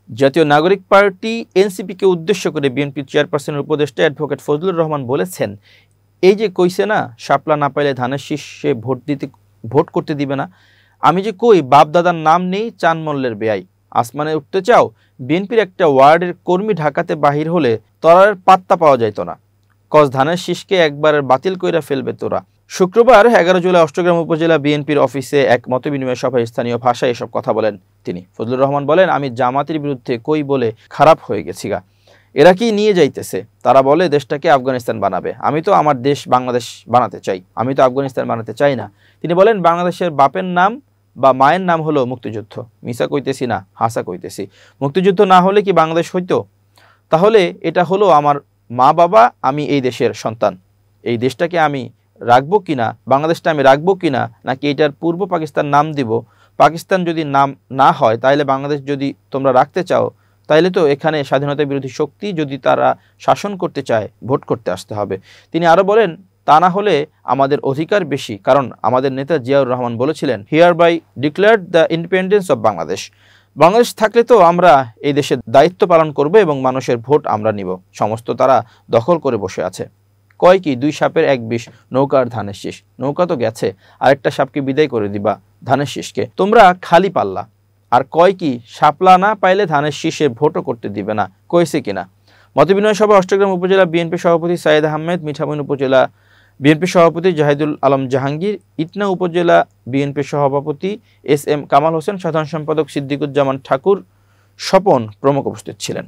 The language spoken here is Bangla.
জাতীয় নাগরিক পার্টি এনসিপিকে উদ্দেশ্য করে বিএনপি চেয়ারপারসনের উপদেষ্টা অ্যাডভোকেট ফজলুর রহমান বলেছেন, এই যে কইছে না শাপলা না পাইলে ধানের শীষে ভোট করতে দিবে না, আমি যে কই বাপ দাদার নাম নেই চান মল্লের বেয়াই, আসমানে উঠতে চাও, বিএনপির একটা ওয়ার্ডের কর্মী ঢাকাতে বাহির হলে তোরার পাত্তা পাওয়া যাইত না, কজ ধানের শীষকে একবারের বাতিল কইরা ফেলবে তোরা। শুক্রবার 11 জুলাই অষ্টগ্রাম উপজেলা বিএনপির অফিসে এক মতবিনিময় সভায় স্থানীয় ভাষায় এসব কথা বলেন তিনি। ফজলুর রহমান বলেন, আমি জামাতের বিরুদ্ধে কই বলে খারাপ হয়ে গেছি গা, এরা কি নিয়ে যাইতেছে, তারা বলে দেশটাকে আফগানিস্তান বানাবে, আমি তো আমার দেশ বাংলাদেশ বানাতে চাই, আমি তো আফগানিস্তান বানাতে চাই না। তিনি বলেন, বাংলাদেশের বাপের নাম বা মায়ের নাম হলো মুক্তিযুদ্ধ, মিছা কইতেছি না, হাসা কইতেছি। মুক্তিযুদ্ধ না হলে কি বাংলাদেশ হইতো? তাহলে এটা হলো আমার মা বাবা, আমি এই দেশের সন্তান, এই দেশটাকে আমি রাখবো কিনা, বাংলাদেশটা আমি রাখবো কিনা, নাকি এটার পূর্ব পাকিস্তান নাম দিব? পাকিস্তান যদি নাম না হয়, তাহলে বাংলাদেশ যদি তোমরা রাখতে চাও, তাইলে তো এখানে স্বাধীনতা বিরোধী শক্তি যদি তারা শাসন করতে চায়, ভোট করতে আসতে হবে। তিনি আরও বলেন, তা না হলে আমাদের অধিকার বেশি, কারণ আমাদের নেতা জিয়াউর রহমান বলেছিলেন, hereby declared the independence of Bangladesh. Bangladesh থাকলে তো আমরা এই দেশের দায়িত্ব পালন করব এবং মানুষের ভোট আমরা নিব, সমস্ত তারা দখল করে বসে আছে। কয় কি, 2 সাপের 1 বিষ, নৌকার ধানের শীষ, নৌকা তো গেছে, আরেকটা সাপকে বিদায় করে দিবা ধানের শীষকে, তোমরা খালি পাল্লা। আর কয় কি, শাপলা না পাইলে ধানের শীষে ভোটও করতে দিবে না, কইছে কিনা। মতবিনিময় সভা অষ্টগ্রাম উপজেলা বিএনপি সভাপতি সাইদ আহমেদ, মিঠামইন উপজেলা বিএনপি সভাপতি জাহিদুল আলম জাহাঙ্গীর, ইটনা উপজেলা বিএনপি সভাপতি এস এম কামাল হোসেন, সাধারণ সম্পাদক সিদ্দিকুজ্জামান ঠাকুর, স্বপন প্রমুখ উপস্থিত ছিলেন।